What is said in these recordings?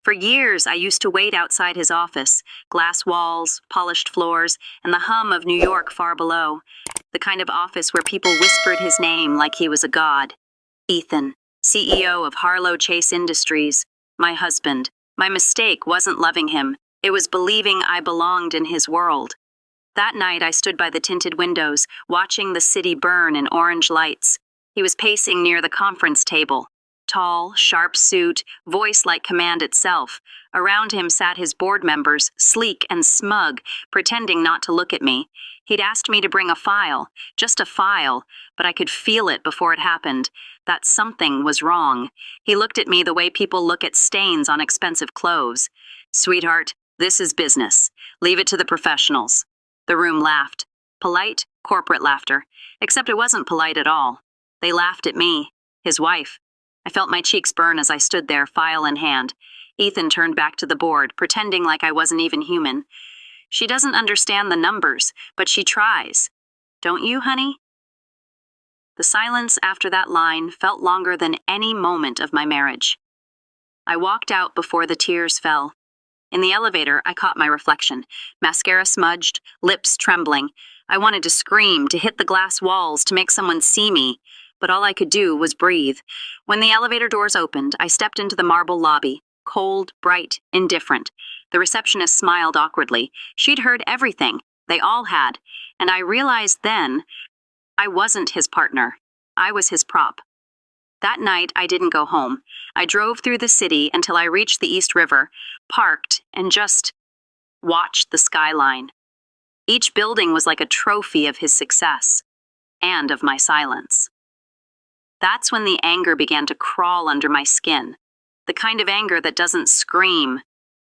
For years, I used to wait outside his office, glass walls, polished floors, and the hum of New York far below. The kind of office where people whispered his name like he was a god. Ethan, CEO of Harlow Chase Industries, my husband. My mistake wasn't loving him. It was believing I belonged in his world. That night, I stood by the tinted windows, watching the city burn in orange lights. He was pacing near the conference table. Tall, sharp suit, voice like command itself. Around him sat his board members, sleek and smug, pretending not to look at me. He'd asked me to bring a file, just a file, but I could feel it before it happened, that something was wrong. He looked at me the way people look at stains on expensive clothes. "Sweetheart, this is business. Leave it to the professionals." The room laughed. Polite, corporate laughter. Except it wasn't polite at all. They laughed at me, his wife. I felt my cheeks burn as I stood there, file in hand. Ethan turned back to the board, pretending like I wasn't even human. "She doesn't understand the numbers, but she tries. Don't you, honey?" The silence after that line felt longer than any moment of my marriage. I walked out before the tears fell. In the elevator, I caught my reflection, mascara smudged, lips trembling. I wanted to scream, to hit the glass walls, to make someone see me, but all I could do was breathe. When the elevator doors opened, I stepped into the marble lobby, cold, bright, indifferent. The receptionist smiled awkwardly. She'd heard everything. They all had. And I realized then I wasn't his partner. I was his prop. That night, I didn't go home. I drove through the city until I reached the East River, parked, and just watched the skyline. Each building was like a trophy of his success and of my silence. That's when the anger began to crawl under my skin. The kind of anger that doesn't scream,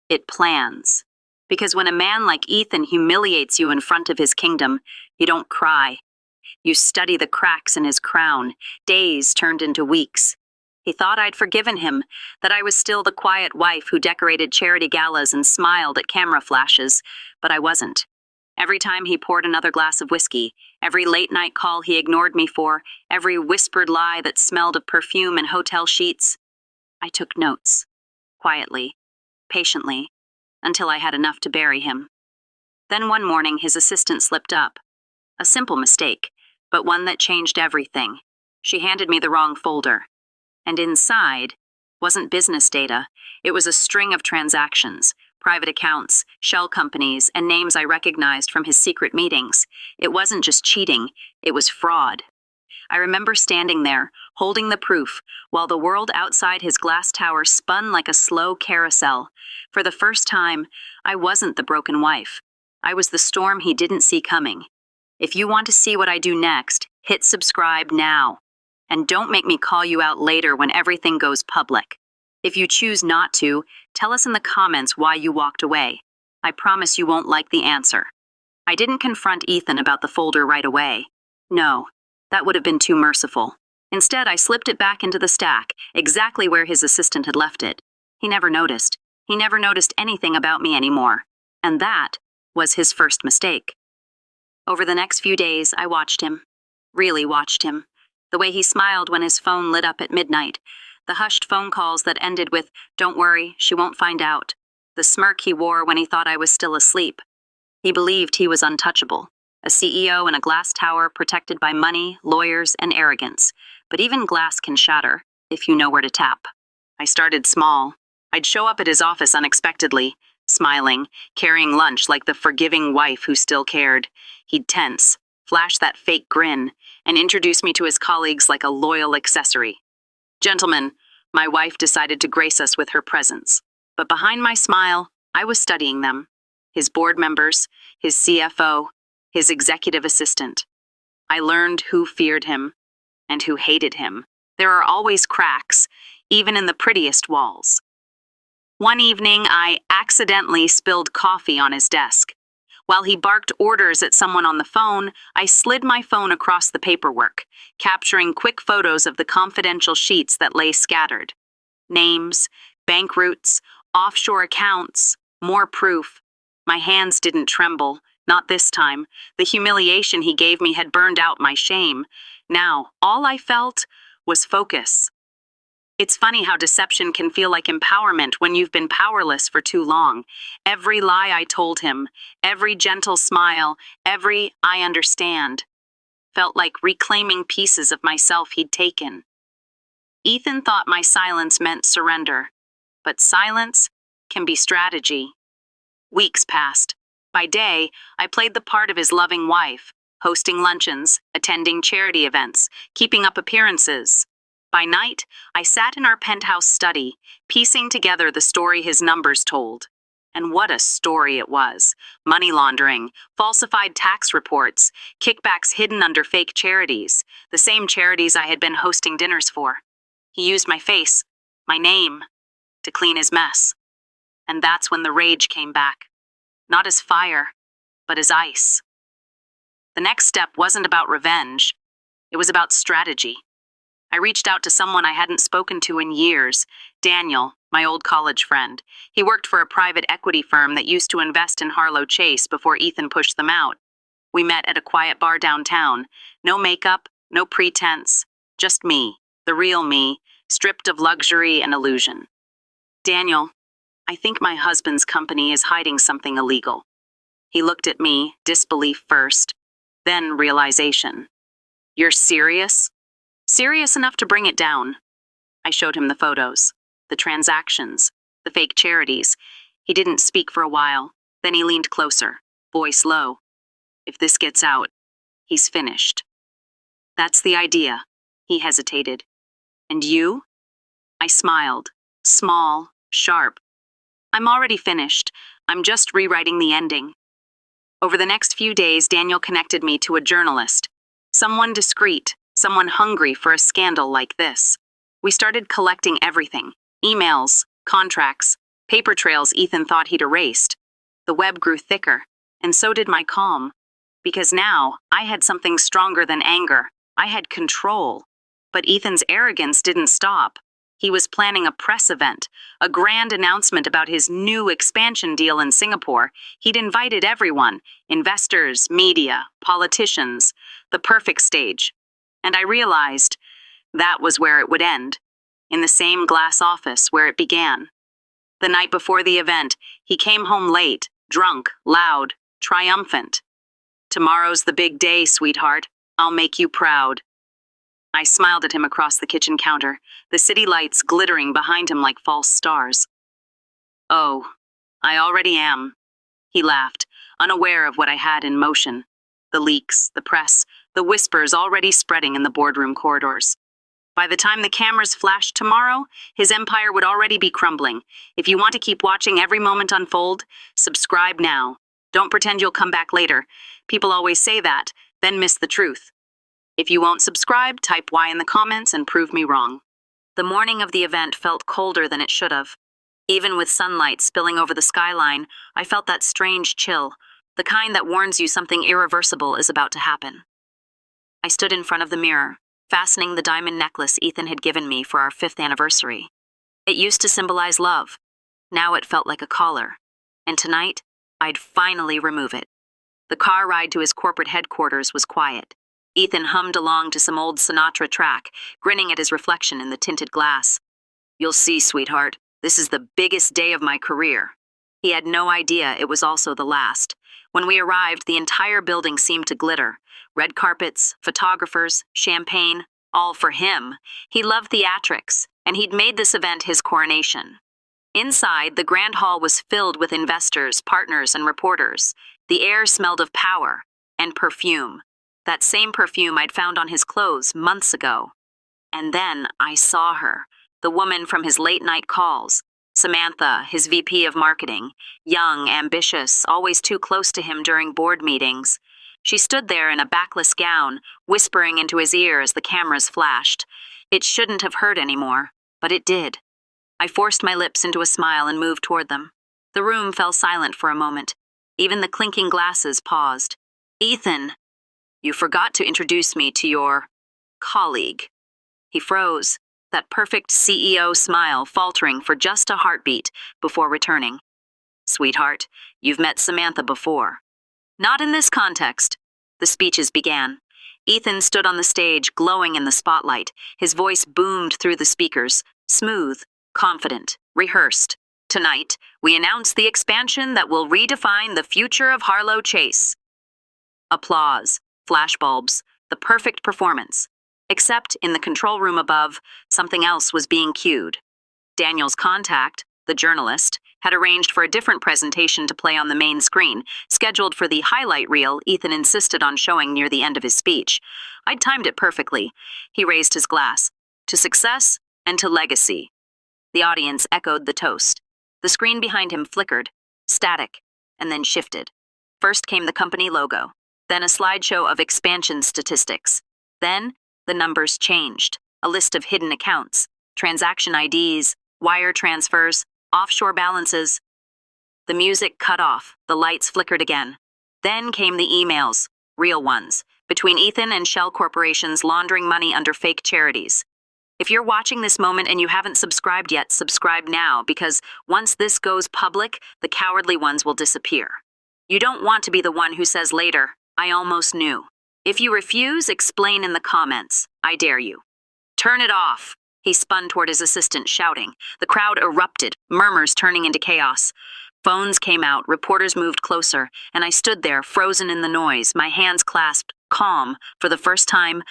it plans. Because when a man like Ethan humiliates you in front of his kingdom, you don't cry. You study the cracks in his crown. Days turned into weeks. He thought I'd forgiven him, that I was still the quiet wife who decorated charity galas and smiled at camera flashes, but I wasn't. Every time he poured another glass of whiskey, every late-night call he ignored me for, every whispered lie that smelled of perfume and hotel sheets, I took notes, quietly, patiently, until I had enough to bury him. Then one morning his assistant slipped up. A simple mistake, but one that changed everything. She handed me the wrong folder. And inside wasn't business data. It was a string of transactions, private accounts, shell companies, and names I recognized from his secret meetings. It wasn't just cheating, it was fraud. I remember standing there, holding the proof, while the world outside his glass tower spun like a slow carousel. For the first time, I wasn't the broken wife. I was the storm he didn't see coming. If you want to see what I do next, hit subscribe now. And don't make me call you out later when everything goes public. If you choose not to, tell us in the comments why you walked away. I promise you won't like the answer. I didn't confront Ethan about the folder right away. No, that would have been too merciful. Instead, I slipped it back into the stack, exactly where his assistant had left it. He never noticed. He never noticed anything about me anymore. And that was his first mistake. Over the next few days, I watched him. Really watched him. The way he smiled when his phone lit up at midnight. The hushed phone calls that ended with, "Don't worry, she won't find out." The smirk he wore when he thought I was still asleep. He believed he was untouchable. A CEO in a glass tower protected by money, lawyers, and arrogance. But even glass can shatter, if you know where to tap. I started small. I'd show up at his office unexpectedly, smiling, carrying lunch like the forgiving wife who still cared. He'd tense, flash that fake grin, and introduce me to his colleagues like a loyal accessory. "Gentlemen, my wife decided to grace us with her presence." But behind my smile, I was studying them. His board members, his CFO, his executive assistant. I learned who feared him and who hated him. There are always cracks, even in the prettiest walls. One evening, I accidentally spilled coffee on his desk. While he barked orders at someone on the phone, I slid my phone across the paperwork, capturing quick photos of the confidential sheets that lay scattered. Names, bank routes, offshore accounts, more proof. My hands didn't tremble, not this time. The humiliation he gave me had burned out my shame. Now, all I felt was focus. It's funny how deception can feel like empowerment when you've been powerless for too long. Every lie I told him, every gentle smile, every "I understand" felt like reclaiming pieces of myself he'd taken. Ethan thought my silence meant surrender, but silence can be strategy. Weeks passed. By day, I played the part of his loving wife, hosting luncheons, attending charity events, keeping up appearances. By night, I sat in our penthouse study, piecing together the story his numbers told. And what a story it was. Money laundering, falsified tax reports, kickbacks hidden under fake charities, the same charities I had been hosting dinners for. He used my face, my name, to clean his mess. And that's when the rage came back. Not as fire, but as ice. The next step wasn't about revenge. It was about strategy. I reached out to someone I hadn't spoken to in years, Daniel, my old college friend. He worked for a private equity firm that used to invest in Harlow Chase before Ethan pushed them out. We met at a quiet bar downtown. No makeup, no pretense, just me, the real me, stripped of luxury and illusion. "Daniel, I think my husband's company is hiding something illegal." He looked at me, disbelief first, then realization. "You're serious?" "Serious enough to bring it down." I showed him the photos, the transactions, the fake charities. He didn't speak for a while. Then he leaned closer, voice low. "If this gets out, he's finished." "That's the idea." He hesitated. "And you?" I smiled, small, sharp. "I'm already finished. I'm just rewriting the ending." Over the next few days, Daniel connected me to a journalist, someone discreet, someone hungry for a scandal like this. We started collecting everything: emails, contracts, paper trails Ethan thought he'd erased. The web grew thicker, and so did my calm. Because now, I had something stronger than anger. I had control. But Ethan's arrogance didn't stop. He was planning a press event, a grand announcement about his new expansion deal in Singapore. He'd invited everyone: investors, media, politicians, the perfect stage. And I realized that was where it would end, in the same glass office where it began. The night before the event, he came home late, drunk, loud, triumphant. "Tomorrow's the big day, sweetheart. I'll make you proud." I smiled at him across the kitchen counter, the city lights glittering behind him like false stars. "Oh, I already am." He laughed, unaware of what I had in motion. The leaks, the press, the whispers already spreading in the boardroom corridors. By the time the cameras flashed tomorrow, his empire would already be crumbling. If you want to keep watching every moment unfold, subscribe now. Don't pretend you'll come back later. People always say that, then miss the truth. If you won't subscribe, type Y in the comments and prove me wrong. The morning of the event felt colder than it should have. Even with sunlight spilling over the skyline, I felt that strange chill, the kind that warns you something irreversible is about to happen. I stood in front of the mirror, fastening the diamond necklace Ethan had given me for our 5th anniversary. It used to symbolize love. Now it felt like a collar. And tonight, I'd finally remove it. The car ride to his corporate headquarters was quiet. Ethan hummed along to some old Sinatra track, grinning at his reflection in the tinted glass. "You'll see, sweetheart, this is the biggest day of my career." He had no idea it was also the last. When we arrived, the entire building seemed to glitter. Red carpets, photographers, champagne, all for him. He loved theatrics, and he'd made this event his coronation. Inside, the grand hall was filled with investors, partners, and reporters. The air smelled of power and perfume. That same perfume I'd found on his clothes months ago. And then I saw her, the woman from his late-night calls. Samantha, his VP of marketing, young, ambitious, always too close to him during board meetings. She stood there in a backless gown, whispering into his ear as the cameras flashed. It shouldn't have hurt anymore, but it did. I forced my lips into a smile and moved toward them. The room fell silent for a moment. Even the clinking glasses paused. "Ethan, you forgot to introduce me to your colleague." He froze, that perfect CEO smile faltering for just a heartbeat before returning. "Sweetheart, you've met Samantha before." "Not in this context." The speeches began. Ethan stood on the stage, glowing in the spotlight. His voice boomed through the speakers, Smooth, confident, rehearsed. Tonight, we announce the expansion that will redefine the future of Harlow Chase. Applause, flashbulbs, the perfect performance. Except in the control room above, something else was being cued. Daniel's contact, the journalist, had arranged for a different presentation to play on the main screen, scheduled for the highlight reel Ethan insisted on showing near the end of his speech. I'd timed it perfectly. He raised his glass. To success and to legacy. The audience echoed the toast. The screen behind him flickered, static, and then shifted. First came the company logo, then a slideshow of expansion statistics. Then, the numbers changed, a list of hidden accounts, transaction IDs, wire transfers, offshore balances. The music cut off, the lights flickered again. Then came the emails, real ones, between Ethan and Shell corporations laundering money under fake charities. If you're watching this moment and you haven't subscribed yet, subscribe now, because once this goes public, the cowardly ones will disappear. You don't want to be the one who says later, "I almost knew." If you refuse, explain in the comments. I dare you. Turn it off. He spun toward his assistant, shouting. The crowd erupted, murmurs turning into chaos. Phones came out, reporters moved closer, and I stood there, frozen in the noise, my hands clasped, calm. For the first time,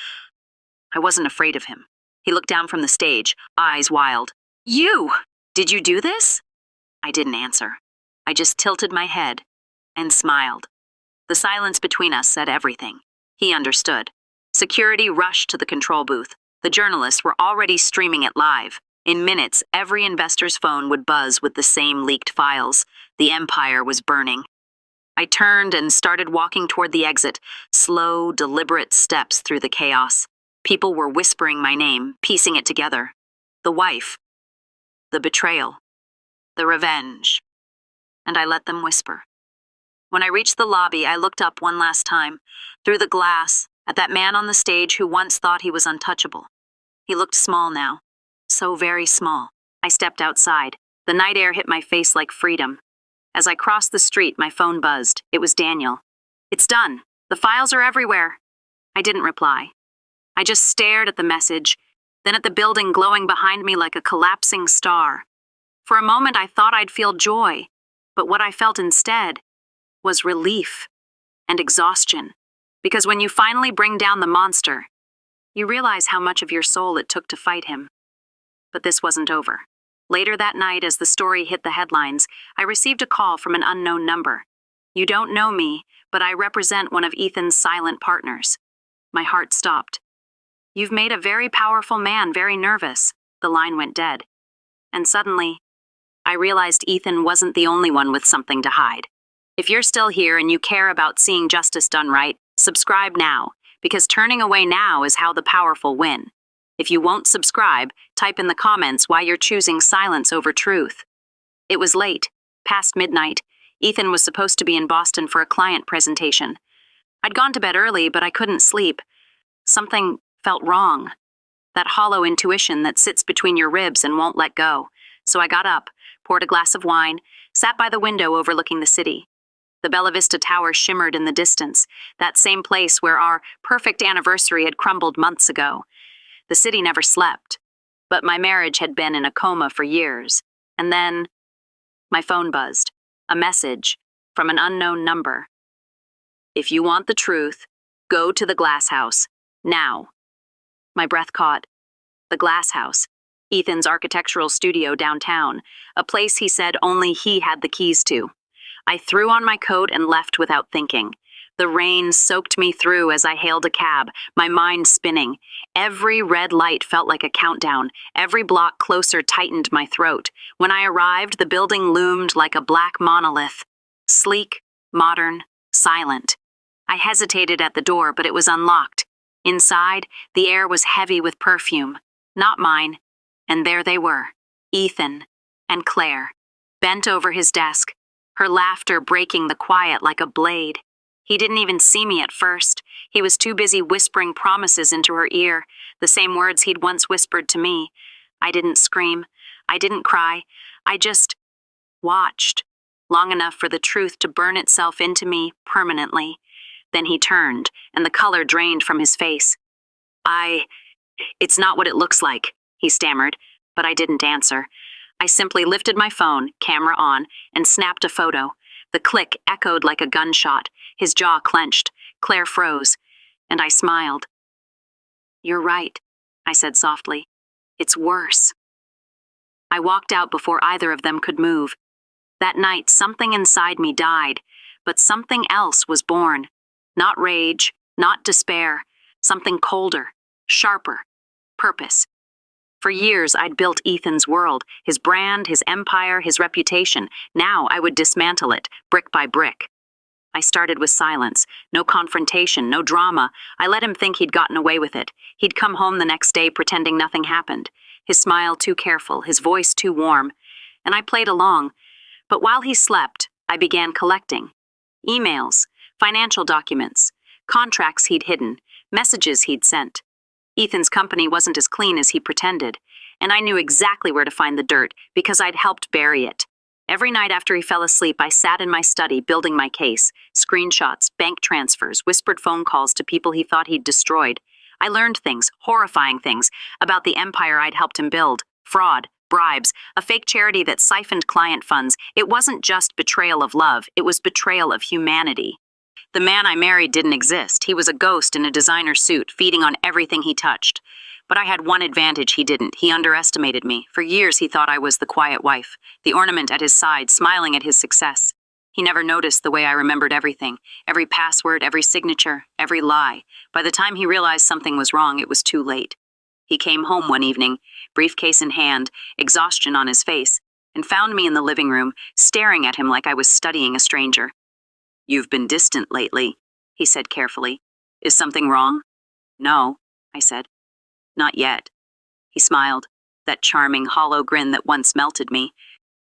I wasn't afraid of him. He looked down from the stage, eyes wild. You! Did you do this? I didn't answer. I just tilted my head and smiled. The silence between us said everything. He understood. Security rushed to the control booth. The journalists were already streaming it live. In minutes, every investor's phone would buzz with the same leaked files. The empire was burning. I turned and started walking toward the exit, slow, deliberate steps through the chaos. People were whispering my name, piecing it together. The wife. The betrayal. The revenge. And I let them whisper. When I reached the lobby, I looked up one last time, through the glass, at that man on the stage who once thought he was untouchable. He looked small now. So very small. I stepped outside. The night air hit my face like freedom. As I crossed the street, my phone buzzed. It was Daniel. It's done. The files are everywhere. I didn't reply. I just stared at the message, then at the building glowing behind me like a collapsing star. For a moment, I thought I'd feel joy, but what I felt instead was relief and exhaustion. Because when you finally bring down the monster, you realize how much of your soul it took to fight him. But this wasn't over. Later that night, as the story hit the headlines, I received a call from an unknown number. You don't know me, but I represent one of Ethan's silent partners. My heart stopped. You've made a very powerful man very nervous. The line went dead. And suddenly, I realized Ethan wasn't the only one with something to hide. If you're still here and you care about seeing justice done right, subscribe now, because turning away now is how the powerful win. If you won't subscribe, type in the comments why you're choosing silence over truth. It was late, past midnight. Ethan was supposed to be in Boston for a client presentation. I'd gone to bed early, but I couldn't sleep. Something felt wrong. That hollow intuition that sits between your ribs and won't let go. So I got up, poured a glass of wine, sat by the window overlooking the city. The Bella Vista Tower shimmered in the distance, that same place where our perfect anniversary had crumbled months ago. The city never slept, but my marriage had been in a coma for years. And then, my phone buzzed. A message from an unknown number. If you want the truth, go to the Glass House, now. My breath caught. The Glass House, Ethan's architectural studio downtown, a place he said only he had the keys to. I threw on my coat and left without thinking. The rain soaked me through as I hailed a cab, my mind spinning. Every red light felt like a countdown. Every block closer tightened my throat. When I arrived, the building loomed like a black monolith. Sleek, modern, silent. I hesitated at the door, but it was unlocked. Inside, the air was heavy with perfume. Not mine. And there they were, Ethan and Claire, bent over his desk, her laughter breaking the quiet like a blade. He didn't even see me at first. He was too busy whispering promises into her ear, the same words he'd once whispered to me. I didn't scream. I didn't cry. I just watched, long enough for the truth to burn itself into me permanently. Then he turned, and the color drained from his face. It's not what it looks like, he stammered. but I didn't answer. I simply lifted my phone, camera on, and snapped a photo. The click echoed like a gunshot. His jaw clenched. Claire froze, and I smiled. "You're right," I said softly. "It's worse." I walked out before either of them could move. That night, something inside me died, but something else was born. Not rage, not despair, something colder, sharper, purpose. For years, I'd built Ethan's world, his brand, his empire, his reputation. Now I would dismantle it, brick by brick. I started with silence, no confrontation, no drama. I let him think he'd gotten away with it. He'd come home the next day pretending nothing happened, his smile too careful, his voice too warm. And I played along. But while he slept, I began collecting. Emails, financial documents, contracts he'd hidden, messages he'd sent. Ethan's company wasn't as clean as he pretended, and I knew exactly where to find the dirt because I'd helped bury it. Every night after he fell asleep, I sat in my study building my case, screenshots, bank transfers, whispered phone calls to people he thought he'd destroyed. I learned things, horrifying things, about the empire I'd helped him build. Fraud, bribes, a fake charity that siphoned client funds. It wasn't just betrayal of love, it was betrayal of humanity. The man I married didn't exist. He was a ghost in a designer suit, feeding on everything he touched. But I had one advantage he didn't. He underestimated me. For years he thought I was the quiet wife, the ornament at his side, smiling at his success. He never noticed the way I remembered everything, every password, every signature, every lie. By the time he realized something was wrong, it was too late. He came home one evening, briefcase in hand, exhaustion on his face, and found me in the living room, staring at him like I was studying a stranger. "You've been distant lately," he said carefully. "Is something wrong?" "No," I said. "Not yet." He smiled, that charming, hollow grin that once melted me.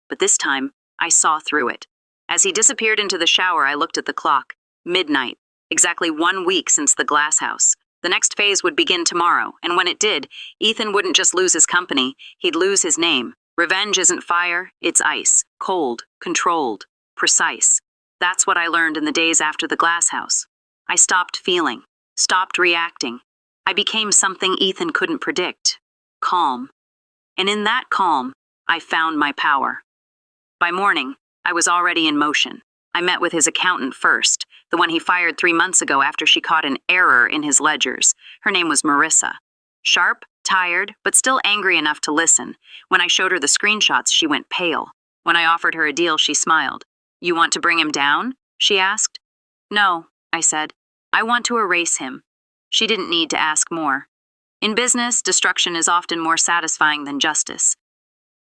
But this time, I saw through it. As he disappeared into the shower, I looked at the clock. Midnight, exactly 1 week since the glass house. The next phase would begin tomorrow, and when it did, Ethan wouldn't just lose his company, he'd lose his name. Revenge isn't fire, it's ice. Cold, controlled, precise. That's what I learned in the days after the glass house. I stopped feeling, stopped reacting. I became something Ethan couldn't predict. Calm. And in that calm, I found my power. By morning, I was already in motion. I met with his accountant first, the one he fired 3 months ago after she caught an error in his ledgers. Her name was Marissa. Sharp, tired, but still angry enough to listen. When I showed her the screenshots, she went pale. When I offered her a deal, she smiled. "You want to bring him down?" she asked. "No," I said. "I want to erase him." She didn't need to ask more. In business, destruction is often more satisfying than justice.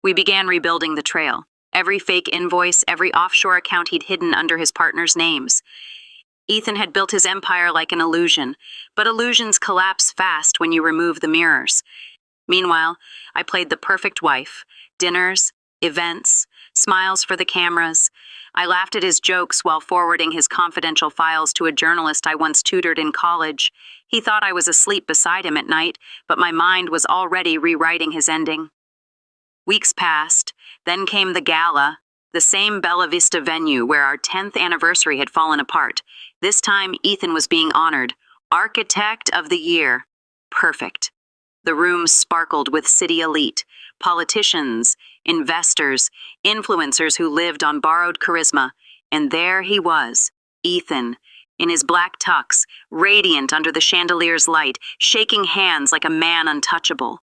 We began rebuilding the trail. Every fake invoice, every offshore account he'd hidden under his partner's names. Ethan had built his empire like an illusion, but illusions collapse fast when you remove the mirrors. Meanwhile, I played the perfect wife. Dinners, events, smiles for the cameras. I laughed at his jokes while forwarding his confidential files to a journalist I once tutored in college. He thought I was asleep beside him at night, but my mind was already rewriting his ending. Weeks passed, then came the gala, the same Bella Vista venue where our 10th anniversary had fallen apart. This time, Ethan was being honored. Architect of the Year. Perfect. The room sparkled with city elite, politicians, investors, influencers who lived on borrowed charisma. And there he was, Ethan, in his black tux, radiant under the chandelier's light, shaking hands like a man untouchable.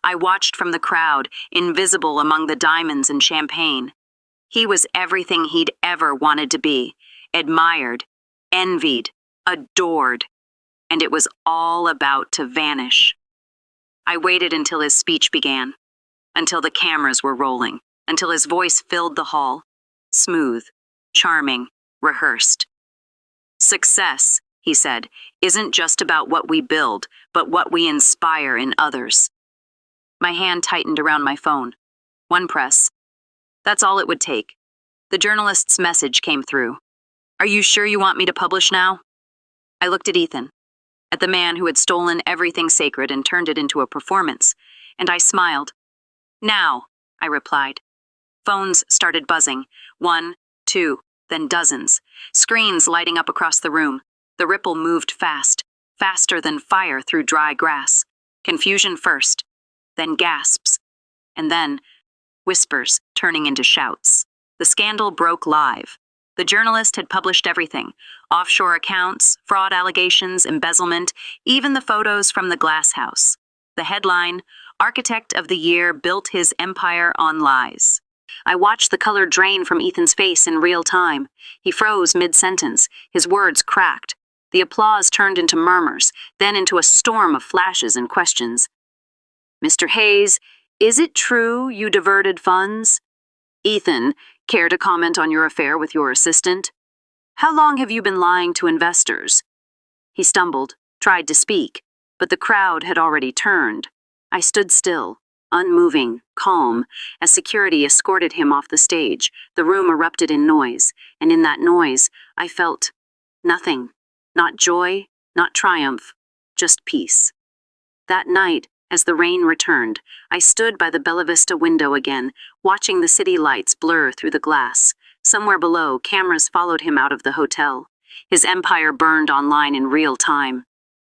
I watched from the crowd, invisible among the diamonds and champagne. He was everything he'd ever wanted to be, admired, envied, adored, and it was all about to vanish. I waited until his speech began, until the cameras were rolling, until his voice filled the hall. Smooth, charming, rehearsed. "Success," he said, "isn't just about what we build, but what we inspire in others." My hand tightened around my phone. One press. That's all it would take. The journalist's message came through. "Are you sure you want me to publish now?" I looked at Ethan, at the man who had stolen everything sacred and turned it into a performance, and I smiled. "Now," I replied. Phones started buzzing. 1, 2, then dozens. Screens lighting up across the room. The ripple moved fast, faster than fire through dry grass. Confusion first, then gasps. And then, whispers turning into shouts. The scandal broke live. The journalist had published everything: offshore accounts, fraud allegations, embezzlement, even the photos from the glass house. The headline: Architect of the Year built his empire on lies. I watched the color drain from Ethan's face in real time. He froze mid-sentence. His words cracked. The applause turned into murmurs, then into a storm of flashes and questions. Mr. Hayes, is it true you diverted funds? Ethan, care to comment on your affair with your assistant? How long have you been lying to investors? He stumbled, tried to speak, but the crowd had already turned. I stood still, unmoving, calm, as security escorted him off the stage. The room erupted in noise, and in that noise, I felt nothing. Not joy, not triumph, just peace. That night, as the rain returned, I stood by the Bella Vista window again, watching the city lights blur through the glass. Somewhere below, cameras followed him out of the hotel. His empire burned online in real time.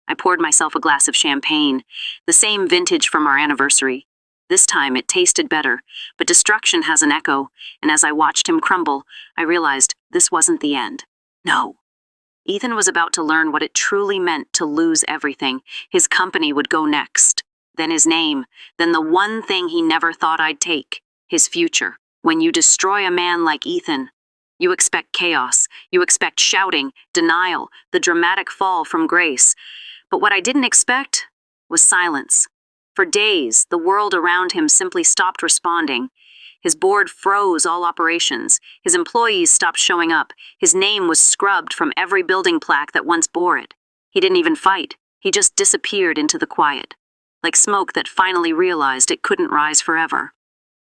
I poured myself a glass of champagne, the same vintage from our anniversary. This time it tasted better, but destruction has an echo, and as I watched him crumble, I realized this wasn't the end. No. Ethan was about to learn what it truly meant to lose everything. His company would go next. Then his name, then the one thing he never thought I'd take, his future. When you destroy a man like Ethan, you expect chaos, you expect shouting, denial, the dramatic fall from grace. But what I didn't expect was silence. For days, the world around him simply stopped responding. His board froze all operations. His employees stopped showing up. His name was scrubbed from every building plaque that once bore it. He didn't even fight. He just disappeared into the quiet, like smoke that finally realized it couldn't rise forever.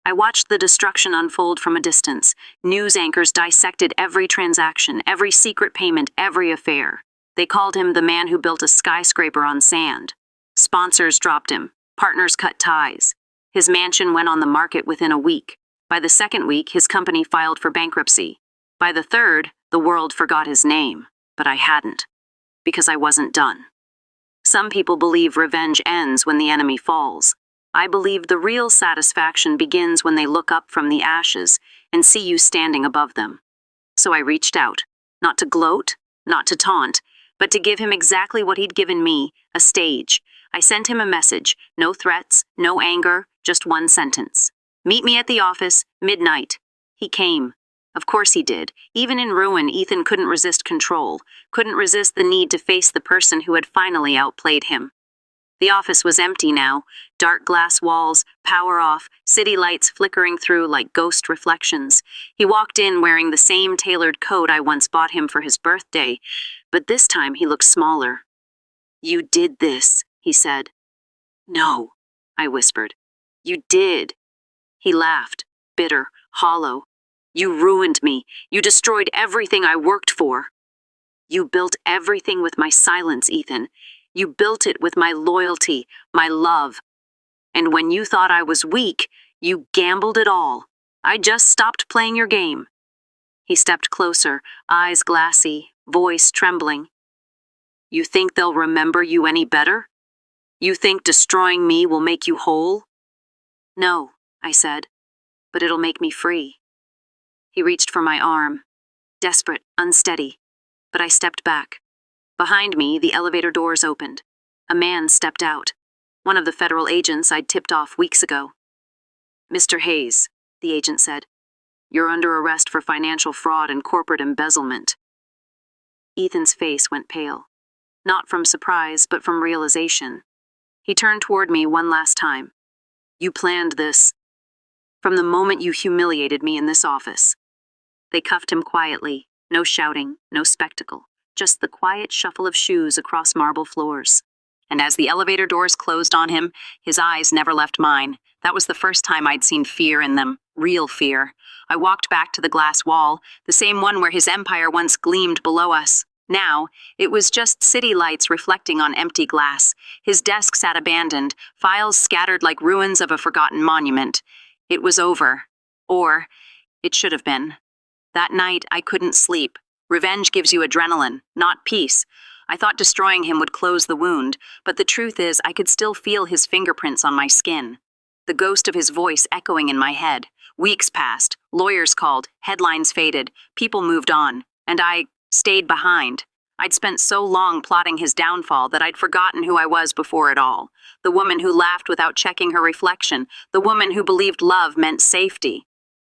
I watched the destruction unfold from a distance. News anchors dissected every transaction, every secret payment, every affair. They called him the man who built a skyscraper on sand. Sponsors dropped him. Partners cut ties. His mansion went on the market within a week. By the second week, his company filed for bankruptcy. By the third, the world forgot his name. But I hadn't, because I wasn't done. Some people believe revenge ends when the enemy falls. I believe the real satisfaction begins when they look up from the ashes and see you standing above them. So I reached out, not to gloat, not to taunt, but to give him exactly what he'd given me, a stage. I sent him a message, no threats, no anger, just one sentence. Meet me at the office, midnight. He came. Of course he did. Even in ruin, Ethan couldn't resist control, couldn't resist the need to face the person who had finally outplayed him. The office was empty now, dark glass walls, power off, city lights flickering through like ghost reflections. He walked in wearing the same tailored coat I once bought him for his birthday, but this time he looked smaller. You did this, he said. No, I whispered. You did. He laughed, bitter, hollow. You ruined me. You destroyed everything I worked for. You built everything with my silence, Ethan. You built it with my loyalty, my love. And when you thought I was weak, you gambled it all. I just stopped playing your game. He stepped closer, eyes glassy, voice trembling. You think they'll remember you any better? You think destroying me will make you whole? No, I said, but it'll make me free. He reached for my arm, desperate, unsteady, but I stepped back. Behind me, the elevator doors opened. A man stepped out, one of the federal agents I'd tipped off weeks ago. Mr. Hayes, the agent said, you're under arrest for financial fraud and corporate embezzlement. Ethan's face went pale, not from surprise, but from realization. He turned toward me one last time. You planned this. From the moment you humiliated me in this office. They cuffed him quietly, no shouting, no spectacle, just the quiet shuffle of shoes across marble floors. And as the elevator doors closed on him, his eyes never left mine. That was the first time I'd seen fear in them, real fear. I walked back to the glass wall, the same one where his empire once gleamed below us. Now, it was just city lights reflecting on empty glass. His desk sat abandoned, files scattered like ruins of a forgotten monument. It was over. Or, it should have been. That night, I couldn't sleep. Revenge gives you adrenaline, not peace. I thought destroying him would close the wound, but the truth is I could still feel his fingerprints on my skin. the ghost of his voice echoing in my head. Weeks passed, lawyers called, headlines faded, people moved on, and I stayed behind. I'd spent so long plotting his downfall that I'd forgotten who I was before it all. The woman who laughed without checking her reflection, the woman who believed love meant safety.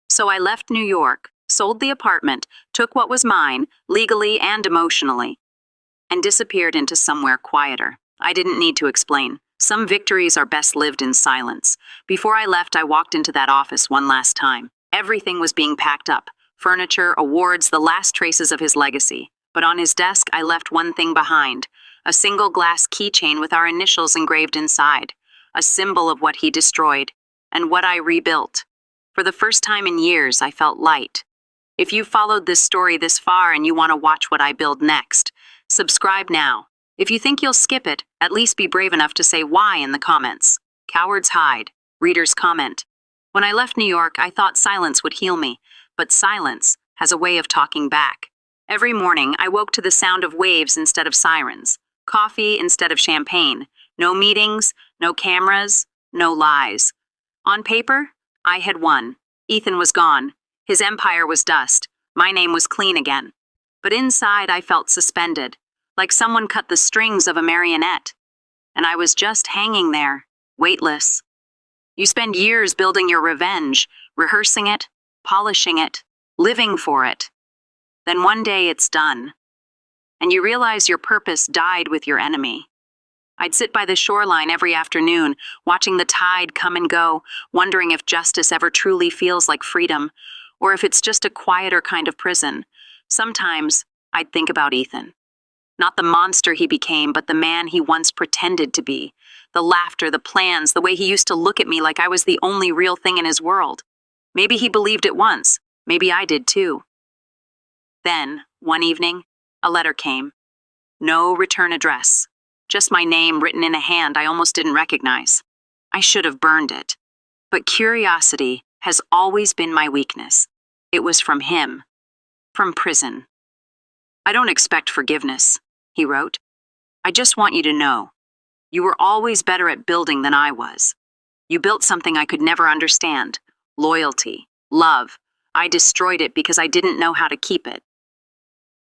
So I left New York, sold the apartment, took what was mine, legally and emotionally, and disappeared into somewhere quieter. I didn't need to explain. Some victories are best lived in silence. Before I left, I walked into that office one last time. Everything was being packed up. Furniture, awards, the last traces of his legacy. But on his desk, I left one thing behind. A single glass keychain with our initials engraved inside. A symbol of what he destroyed, and what I rebuilt. For the first time in years, I felt light. If you followed this story this far and you want to watch what I build next, subscribe now. If you think you'll skip it, at least be brave enough to say why in the comments. Cowards hide. Readers comment. When I left New York, I thought silence would heal me, but silence has a way of talking back. Every morning, I woke to the sound of waves instead of sirens, coffee instead of champagne, no meetings, no cameras, no lies. On paper, I had won. Ethan was gone. His empire was dust. My name was clean again. But inside, I felt suspended, like someone cut the strings of a marionette. And I was just hanging there, weightless. You spend years building your revenge, rehearsing it, polishing it, living for it. Then one day it's done. And you realize your purpose died with your enemy. I'd sit by the shoreline every afternoon, watching the tide come and go, wondering if justice ever truly feels like freedom, or if it's just a quieter kind of prison. Sometimes I'd think about Ethan. Not the monster he became, but the man he once pretended to be. The laughter, the plans, the way he used to look at me like I was the only real thing in his world. Maybe he believed it once. Maybe I did too. Then, one evening, a letter came. No return address. Just my name written in a hand I almost didn't recognize. I should have burned it. But curiosity has always been my weakness. It was from him. From prison. I don't expect forgiveness, he wrote. I just want you to know. You were always better at building than I was. You built something I could never understand. Loyalty, love. I destroyed it because I didn't know how to keep it.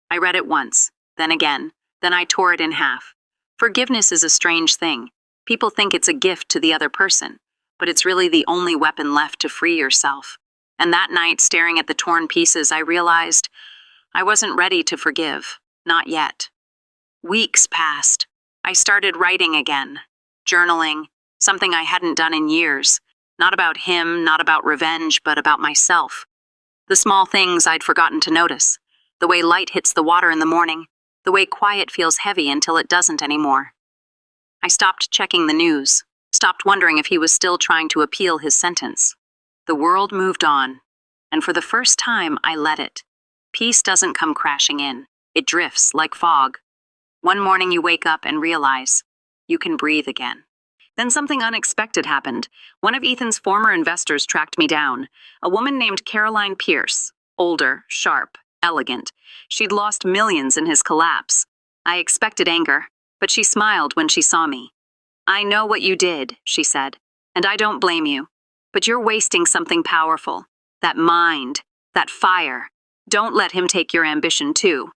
I read it once, then again, then I tore it in half. Forgiveness is a strange thing. People think it's a gift to the other person, but it's really the only weapon left to free yourself. And that night, staring at the torn pieces, I realized I wasn't ready to forgive. Not yet. Weeks passed. I started writing again. Journaling. Something I hadn't done in years. Not about him, not about revenge, but about myself. The small things I'd forgotten to notice. The way light hits the water in the morning. The way quiet feels heavy until it doesn't anymore. I stopped checking the news. Stopped wondering if he was still trying to appeal his sentence. The world moved on. And for the first time, I let it. Peace doesn't come crashing in. It drifts like fog. One morning you wake up and realize you can breathe again. Then something unexpected happened. One of Ethan's former investors tracked me down. A woman named Caroline Pierce. Older, sharp, elegant. She'd lost millions in his collapse. I expected anger, but she smiled when she saw me. I know what you did, she said, and I don't blame you. But you're wasting something powerful. That mind, that fire. Don't let him take your ambition too.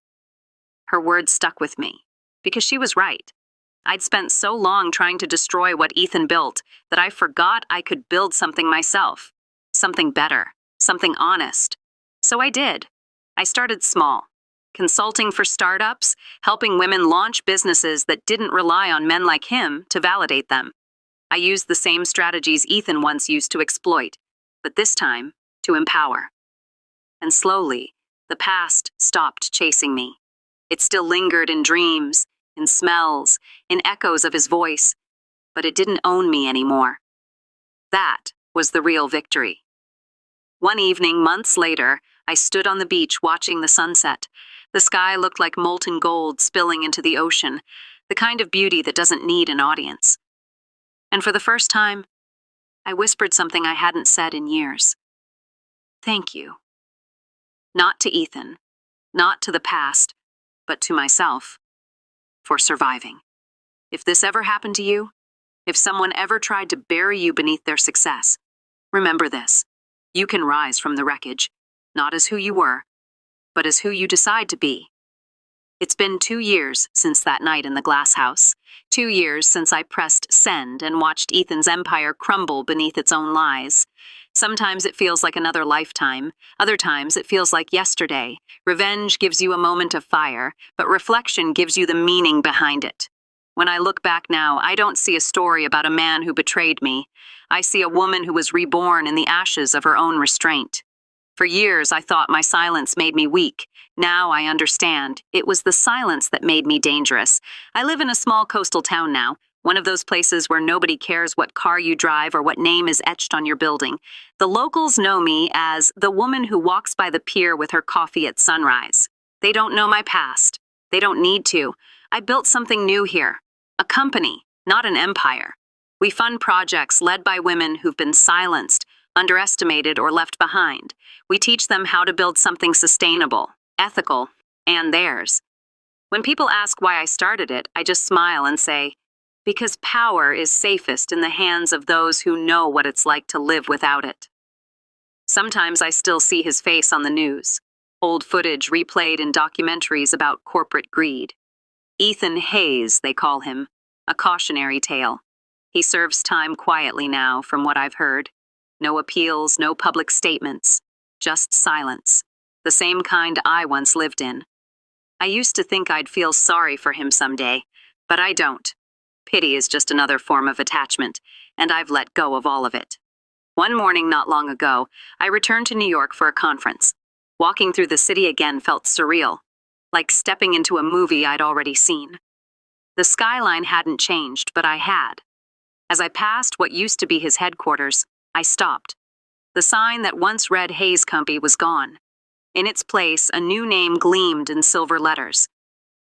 Her words stuck with me, because she was right. I'd spent so long trying to destroy what Ethan built that I forgot I could build something myself. Something better, something honest. So I did. I started small, consulting for startups, helping women launch businesses that didn't rely on men like him to validate them. I used the same strategies Ethan once used to exploit, but this time, to empower. And slowly, the past stopped chasing me. It still lingered in dreams, in smells, in echoes of his voice, but it didn't own me anymore. That was the real victory. One evening, months later, I stood on the beach watching the sunset. The sky looked like molten gold spilling into the ocean, the kind of beauty that doesn't need an audience. And for the first time, I whispered something I hadn't said in years. Thank you. Not to Ethan, not to the past, but to myself, for surviving. If this ever happened to you, If someone ever tried to bury you beneath their success, remember this. You can rise from the wreckage, not as who you were, but as who you decide to be. It's been 2 years since that night in the glass house. 2 years since I pressed send and watched Ethan's empire crumble beneath its own lies. Sometimes it feels like another lifetime. Other times it feels like yesterday. Revenge gives you a moment of fire, but reflection gives you the meaning behind it. When I look back now, I don't see a story about a man who betrayed me. I see a woman who was reborn in the ashes of her own restraint. For years, I thought my silence made me weak. Now I understand. It was the silence that made me dangerous. I live in a small coastal town now, one of those places where nobody cares what car you drive or what name is etched on your building. The locals know me as the woman who walks by the pier with her coffee at sunrise. They don't know my past. They don't need to. I built something new here. A company, not an empire. We fund projects led by women who've been silenced, underestimated, or left behind. We teach them how to build something sustainable, ethical, and theirs. When people ask why I started it, I just smile and say, because power is safest in the hands of those who know what it's like to live without it. Sometimes I still see his face on the news, old footage replayed in documentaries about corporate greed. Ethan Hayes, they call him, a cautionary tale. He serves time quietly now, from what I've heard. No appeals, no public statements, just silence, the same kind I once lived in. I used to think I'd feel sorry for him someday, but I don't. Pity is just another form of attachment, and I've let go of all of it. One morning not long ago, I returned to New York for a conference. Walking through the city again felt surreal, like stepping into a movie I'd already seen. The skyline hadn't changed, but I had. As I passed what used to be his headquarters, I stopped. The sign that once read Hayes Company was gone. In its place, a new name gleamed in silver letters.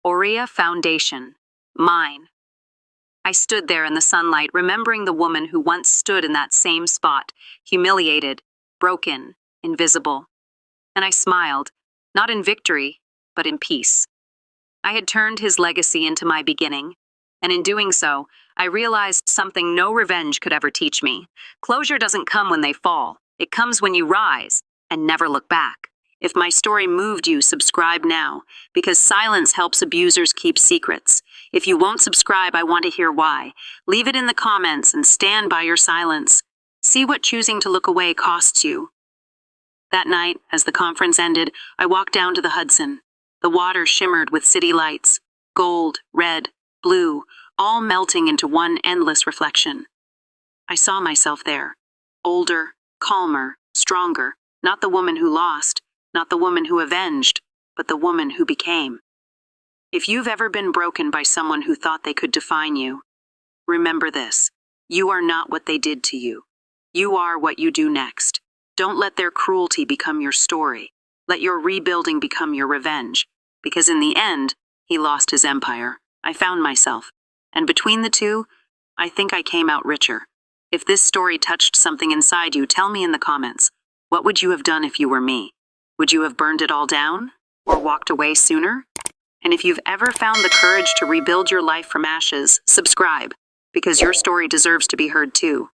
Aurea Foundation. Mine. I stood there in the sunlight, remembering the woman who once stood in that same spot, humiliated, broken, invisible. And I smiled, not in victory, but in peace. I had turned his legacy into my beginning, and in doing so, I realized something no revenge could ever teach me. Closure doesn't come when they fall. It comes when you rise and never look back. If my story moved you, subscribe now, because silence helps abusers keep secrets. If you won't subscribe, I want to hear why. Leave it in the comments and stand by your silence. See what choosing to look away costs you. That night, as the conference ended, I walked down to the Hudson. The water shimmered with city lights, gold, red, blue, all melting into one endless reflection. I saw myself there, older, calmer, stronger, not the woman who lost, not the woman who avenged, but the woman who became. If you've ever been broken by someone who thought they could define you, remember this: you are not what they did to you. You are what you do next. Don't let their cruelty become your story. Let your rebuilding become your revenge, because in the end, he lost his empire. I found myself, and between the two, I think I came out richer. If this story touched something inside you, tell me in the comments. What would you have done if you were me? Would you have burned it all down, or walked away sooner? And if you've ever found the courage to rebuild your life from ashes, subscribe, because your story deserves to be heard too.